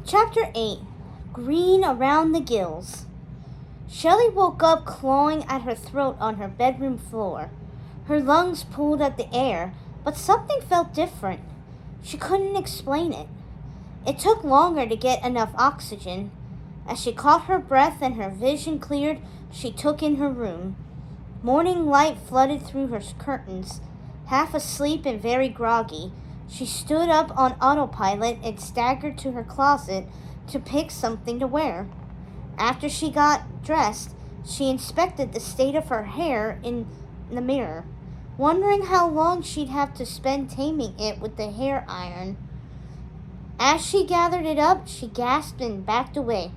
Chapter 8. Green Around the Gills. Shelley woke up clawing at her throat on her bedroom floor. Her lungs pulled at the air, but something felt different. She couldn't explain it. It took longer to get enough oxygen. As she caught her breath and her vision cleared, she took in her room. Morning light flooded through her curtains. Half asleep and very groggy, she stood up on autopilot and staggered to her closet to pick something to wear. After she got dressed, she inspected the state of her hair in the mirror, wondering how long she'd have to spend taming it with the hair iron. As she gathered it up, she gasped and backed away.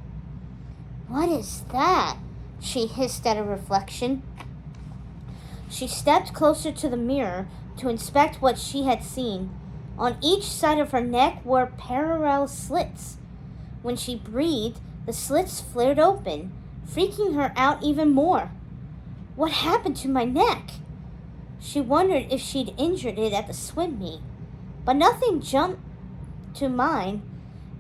"What is that?" she hissed at her reflection. She stepped closer to the mirror to inspect what she had seen. On each side of her neck were parallel slits. When she breathed, the slits flared open, freaking her out even more. What happened to my neck? She wondered if she'd injured it at the swim meet, but nothing jumped to mind.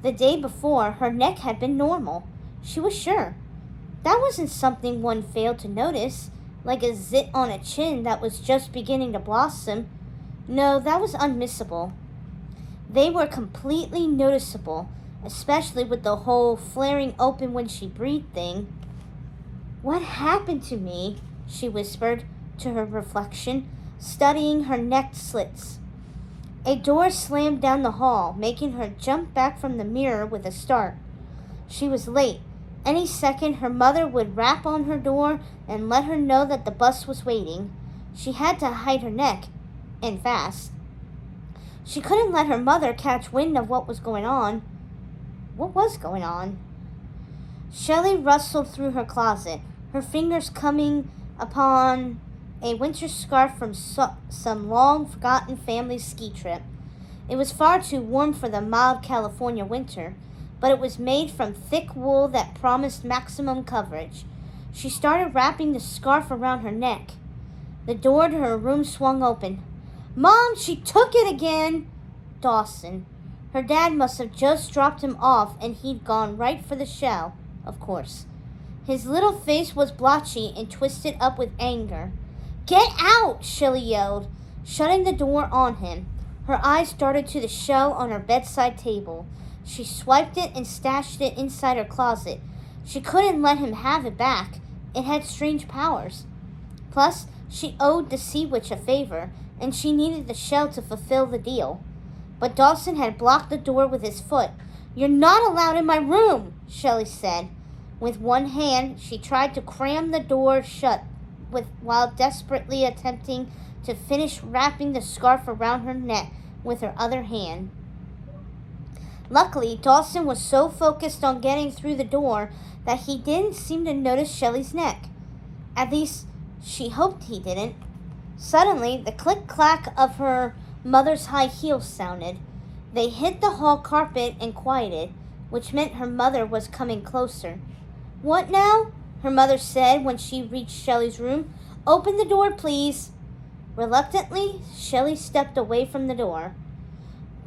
The day before, her neck had been normal. She was sure. That wasn't something one failed to notice, like a zit on a chin that was just beginning to blossom. No, that was unmissable. They were completely noticeable, especially with the whole flaring open when she breathed thing. "What happened to me?" she whispered to her reflection, studying her neck slits. A door slammed down the hall, making her jump back from the mirror with a start. She was late. Any second, her mother would rap on her door and let her know that the bus was waiting. She had to hide her neck, and fast. She couldn't let her mother catch wind of what was going on. What was going on? Shelley rustled through her closet, her fingers coming upon a winter scarf from some long-forgotten family ski trip. It was far too warm for the mild California winter, but it was made from thick wool that promised maximum coverage. She started wrapping the scarf around her neck. The door to her room swung open. "Mom, she took it again!" Dawson. Her dad must have just dropped him off and he'd gone right for the shell, of course. His little face was blotchy and twisted up with anger. "Get out!" Shelley yelled, shutting the door on him. Her eyes darted to the shell on her bedside table. She swiped it and stashed it inside her closet. She couldn't let him have it back. It had strange powers. Plus, she owed the sea witch a favor, and she needed the shell to fulfill the deal. But Dawson had blocked the door with his foot. "You're not allowed in my room," Shelley said. With one hand, she tried to cram the door shut while desperately attempting to finish wrapping the scarf around her neck with her other hand. Luckily, Dawson was so focused on getting through the door that he didn't seem to notice Shelley's neck. At least, she hoped he didn't. Suddenly, the click-clack of her mother's high heels sounded. They hit the hall carpet and quieted, which meant her mother was coming closer. "What now?" her mother said when she reached Shelley's room. "Open the door, please." Reluctantly, Shelley stepped away from the door.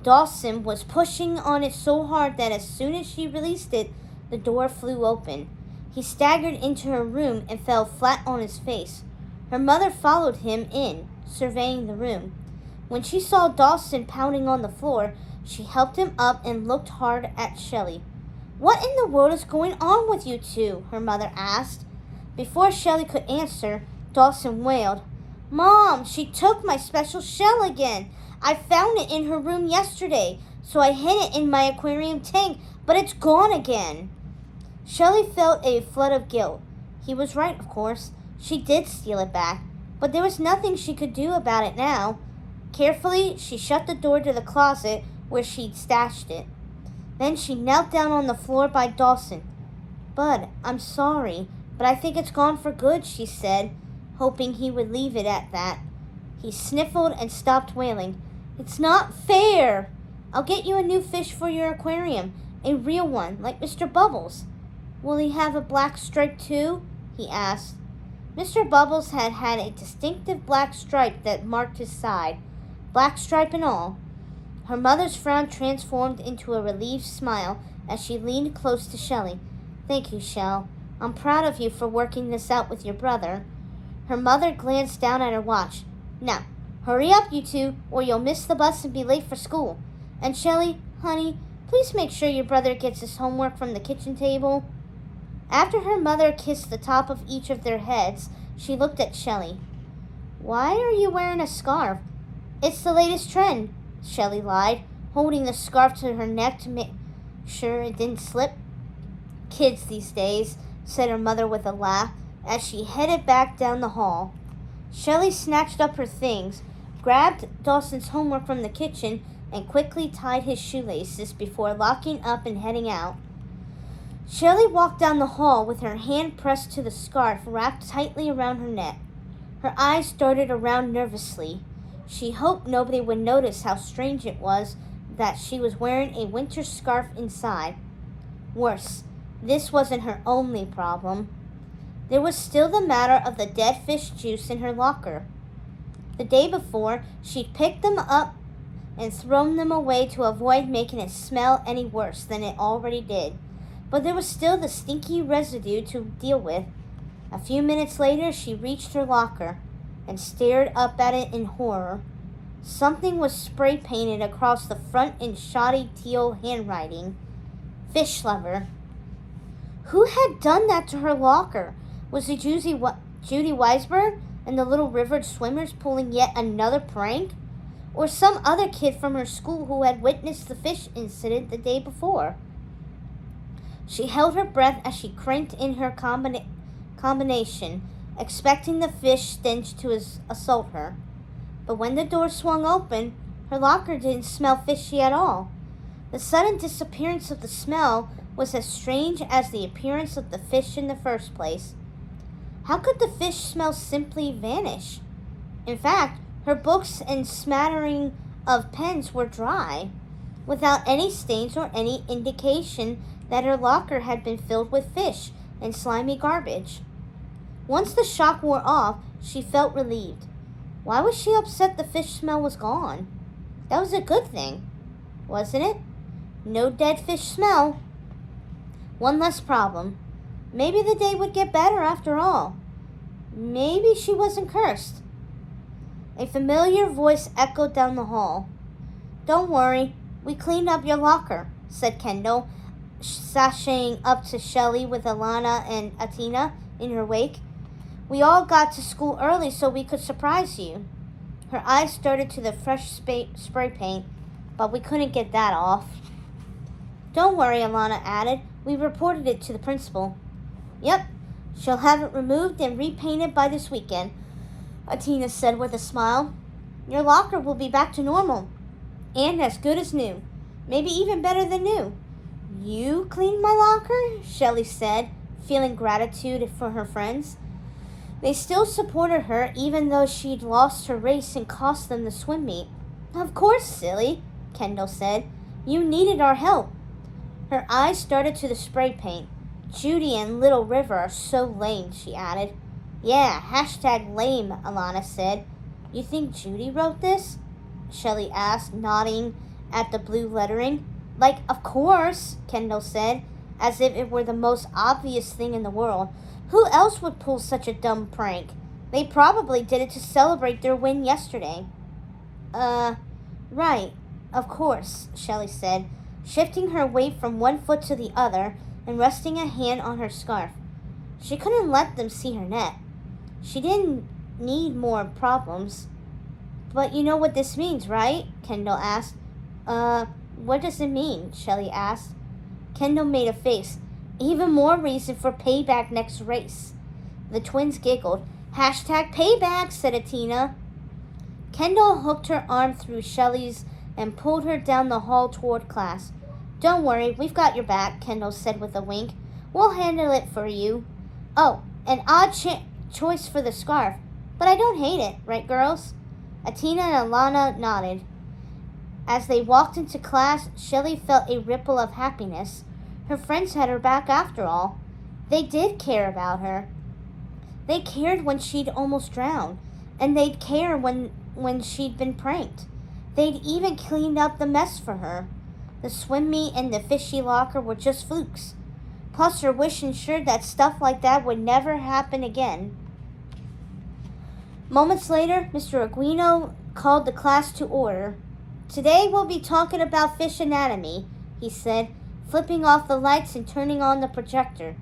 Dawson was pushing on it so hard that as soon as she released it, the door flew open. He staggered into her room and fell flat on his face. Her mother followed him in, surveying the room. When she saw Dawson pounding on the floor, she helped him up and looked hard at Shelley. "What in the world is going on with you two?" her mother asked. Before Shelley could answer, Dawson wailed, "Mom, she took my special shell again. I found it in her room yesterday, so I hid it in my aquarium tank, but it's gone again." Shelley felt a flood of guilt. He was right, of course. She did steal it back, but there was nothing she could do about it now. Carefully, she shut the door to the closet where she'd stashed it. Then she knelt down on the floor by Dawson. "Bud, I'm sorry, but I think it's gone for good," she said, hoping he would leave it at that. He sniffled and stopped wailing. "It's not fair. I'll get you a new fish for your aquarium, a real one, like Mr. Bubbles." "Will he have a black stripe too?" he asked. Mr. Bubbles had had a distinctive black stripe that marked his side, black stripe and all. Her mother's frown transformed into a relieved smile as she leaned close to Shelley. Thank you, Shell. I'm proud of you for working this out with your brother. Her mother glanced down at her watch. Now, hurry up, you two, or you'll miss the bus and be late for school. And Shelley, honey, please make sure your brother gets his homework from the kitchen table. After her mother kissed the top of each of their heads, she looked at Shelley. Why are you wearing a scarf? It's the latest trend, Shelley lied, holding the scarf to her neck to make sure it didn't slip. Kids these days, said her mother with a laugh as she headed back down the hall. Shelley snatched up her things, grabbed Dawson's homework from the kitchen, and quickly tied his shoelaces before locking up and heading out. Shelley walked down the hall with her hand pressed to the scarf wrapped tightly around her neck. Her eyes darted around nervously. She hoped nobody would notice how strange it was that she was wearing a winter scarf inside. Worse, this wasn't her only problem. There was still the matter of the dead fish juice in her locker. The day before, she'd picked them up and thrown them away to avoid making it smell any worse than it already did. But there was still the stinky residue to deal with. A few minutes later, she reached her locker and stared up at it in horror. Something was spray painted across the front in shoddy teal handwriting. Fish lover. Who had done that to her locker? Was it Judy Weisberg and the Little River Swimmers pulling yet another prank? Or some other kid from her school who had witnessed the fish incident the day before? She held her breath as she cranked in her combination, expecting the fish stench to assault her. But when the door swung open, her locker didn't smell fishy at all. The sudden disappearance of the smell was as strange as the appearance of the fish in the first place. How could the fish smell simply vanish? In fact, her books and smattering of pens were dry, without any stains or any indication that her locker had been filled with fish and slimy garbage. Once the shock wore off, she felt relieved. Why was she upset the fish smell was gone? That was a good thing, wasn't it? No dead fish smell. One less problem. Maybe the day would get better after all. Maybe she wasn't cursed. A familiar voice echoed down the hall. Don't worry, we cleaned up your locker, said Kendall, sashaying up to Shelley with Alana and Atina in her wake. We all got to school early so we could surprise you. Her eyes darted to the fresh spray paint, but we couldn't get that off. Don't worry, Alana added. We reported it to the principal. Yep, she'll have it removed and repainted by this weekend, Atina said with a smile. Your locker will be back to normal, and as good as new. Maybe even better than new. You cleaned my locker? Shelley said, feeling gratitude for her friends. They still supported her even though she'd lost her race and cost them the swim meet. Of course, silly, Kendall said. You needed our help. Her eyes darted to the spray paint. Judy and Little River are so lame, she added. Yeah, #lame, Alana said. You think Judy wrote this? Shelley asked, nodding at the blue lettering. Like, of course, Kendall said, as if it were the most obvious thing in the world. Who else would pull such a dumb prank? They probably did it to celebrate their win yesterday. Right, of course, Shelley said, shifting her weight from one foot to the other and resting a hand on her scarf. She couldn't let them see her neck. She didn't need more problems. But you know what this means, right? Kendall asked. What does it mean? Shelley asked. Kendall made a face. Even more reason for payback next race. The twins giggled. #payback, said Atina. Kendall hooked her arm through Shelley's and pulled her down the hall toward class. Don't worry, we've got your back, Kendall said with a wink. We'll handle it for you. Oh, an odd choice for the scarf, but I don't hate it, right, girls? Atina and Alana nodded. As they walked into class, Shelley felt a ripple of happiness. Her friends had her back after all. They did care about her. They cared when she'd almost drowned, and they'd care when she'd been pranked. They'd even cleaned up the mess for her. The swim meet and the fishy locker were just flukes. Plus, her wish ensured that stuff like that would never happen again. Moments later, Mr. Aguino called the class to order. "Today we'll be talking about fish anatomy," he said, flipping off the lights and turning on the projector.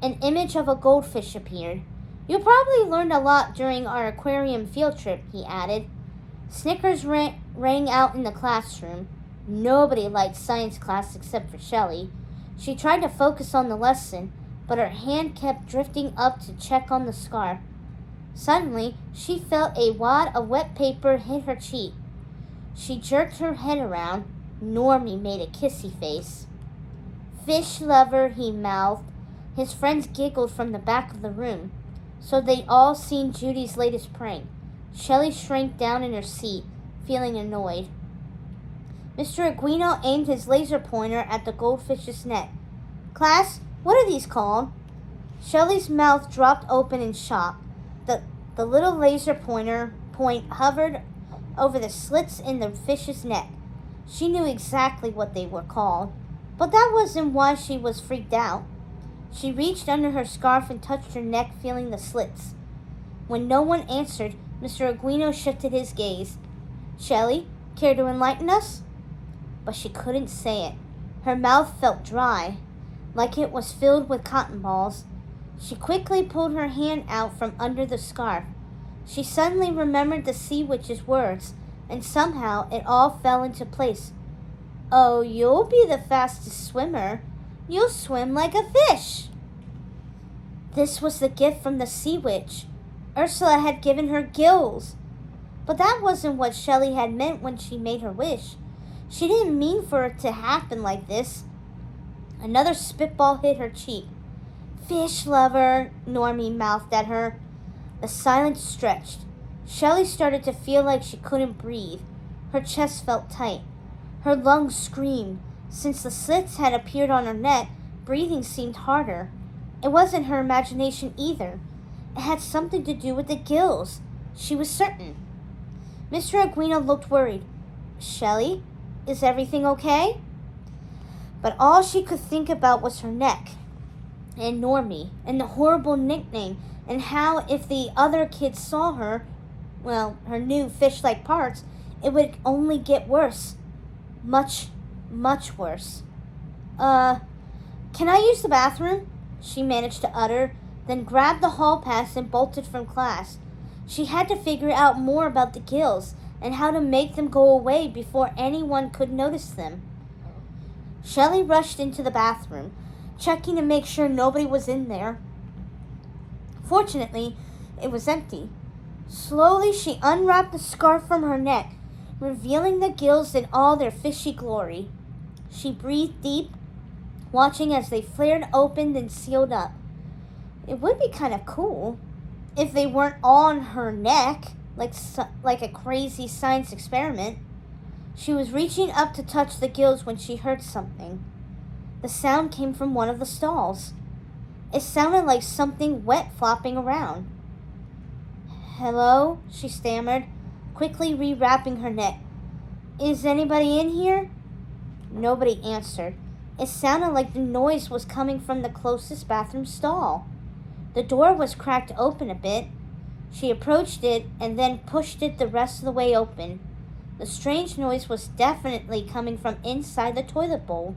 An image of a goldfish appeared. "You'll probably learn a lot during our aquarium field trip," he added. Snickers rang out in the classroom. Nobody liked science class except for Shelley. She tried to focus on the lesson, but her hand kept drifting up to check on the scarf. Suddenly, she felt a wad of wet paper hit her cheek. She jerked her head around. Normie made a kissy face. "Fish lover," he mouthed. His friends giggled from the back of the room. So they'd all seen Judy's latest prank. Shelley shrank down in her seat, feeling annoyed. Mr. Aguino aimed his laser pointer at the goldfish's neck. "Class, what are these called?" Shelley's mouth dropped open in shock. The little laser point hovered over the slits in the fish's neck. She knew exactly what they were called, but that wasn't why she was freaked out. She reached under her scarf and touched her neck, feeling the slits. When no one answered, Mr. Aguino shifted his gaze. "Shelley, care to enlighten us?" But she couldn't say it. Her mouth felt dry, like it was filled with cotton balls. She quickly pulled her hand out from under the scarf. She suddenly remembered the sea witch's words, and somehow it all fell into place. "Oh, you'll be the fastest swimmer. You'll swim like a fish." This was the gift from the sea witch. Ursula had given her gills. But that wasn't what Shelley had meant when she made her wish. She didn't mean for it to happen like this. Another spitball hit her cheek. "Fish lover," Normie mouthed at her. The silence stretched. Shelley started to feel like she couldn't breathe. Her chest felt tight. Her lungs screamed. Since the slits had appeared on her neck, breathing seemed harder. It wasn't her imagination either. It had something to do with the gills. She was certain. Mr. Aguino looked worried. "Shelley, is everything okay?" But all she could think about was her neck, and Normie, and the horrible nickname, and how if the other kids saw her, well, her new fish-like parts, it would only get worse. Much, much worse. Can I use the bathroom?" she managed to utter, then grabbed the hall pass and bolted from class. She had to figure out more about the gills and how to make them go away before anyone could notice them. Shelley rushed into the bathroom, checking to make sure nobody was in there. Fortunately, it was empty. Slowly, she unwrapped the scarf from her neck, revealing the gills in all their fishy glory. She breathed deep, watching as they flared open and sealed up. It would be kind of cool if they weren't on her neck, like a crazy science experiment. She was reaching up to touch the gills when she heard something. The sound came from one of the stalls. It sounded like something wet flopping around. "Hello?" she stammered, quickly rewrapping her neck. "Is anybody in here?" Nobody answered. It sounded like the noise was coming from the closest bathroom stall. The door was cracked open a bit. She approached it and then pushed it the rest of the way open. The strange noise was definitely coming from inside the toilet bowl.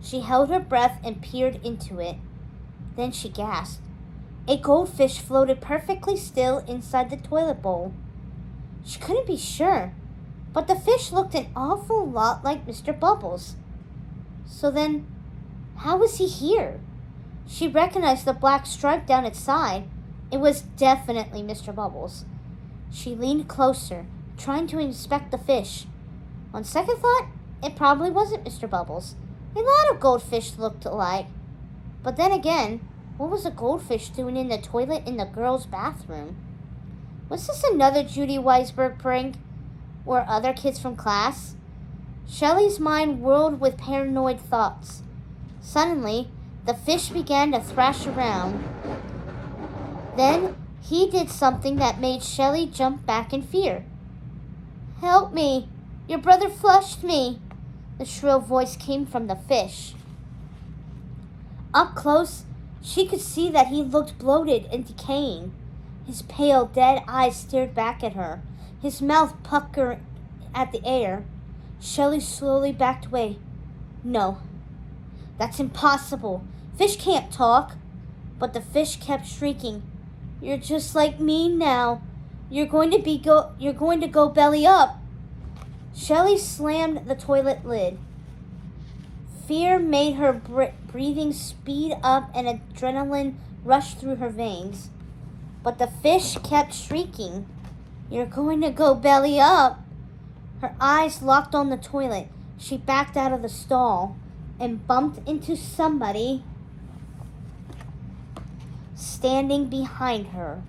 She held her breath and peered into it. Then she gasped. A goldfish floated perfectly still inside the toilet bowl. She couldn't be sure, but the fish looked an awful lot like Mr. Bubbles. So then, how was he here? She recognized the black stripe down its side. It was definitely Mr. Bubbles. She leaned closer, trying to inspect the fish. On second thought, it probably wasn't Mr. Bubbles. A lot of goldfish looked alike. But then again, what was a goldfish doing in the toilet in the girls' bathroom? Was this another Judy Weisberg prank? Or other kids from class? Shelley's mind whirled with paranoid thoughts. Suddenly, the fish began to thrash around. Then, he did something that made Shelley jump back in fear. "Help me!" Your brother flushed me. The shrill voice came from the fish. Up close, she could see that he looked bloated and decaying. His pale, dead eyes stared back at her, his mouth puckered at the air. Shelley slowly backed away. No, that's impossible. Fish can't talk. But the fish kept shrieking. You're just like me now. You're going to go belly up. Shelley slammed the toilet lid. Fear made her breathing speed up and adrenaline rushed through her veins. But the fish kept shrieking. You're going to go belly up. Her eyes locked on the toilet. She backed out of the stall and bumped into somebody standing behind her.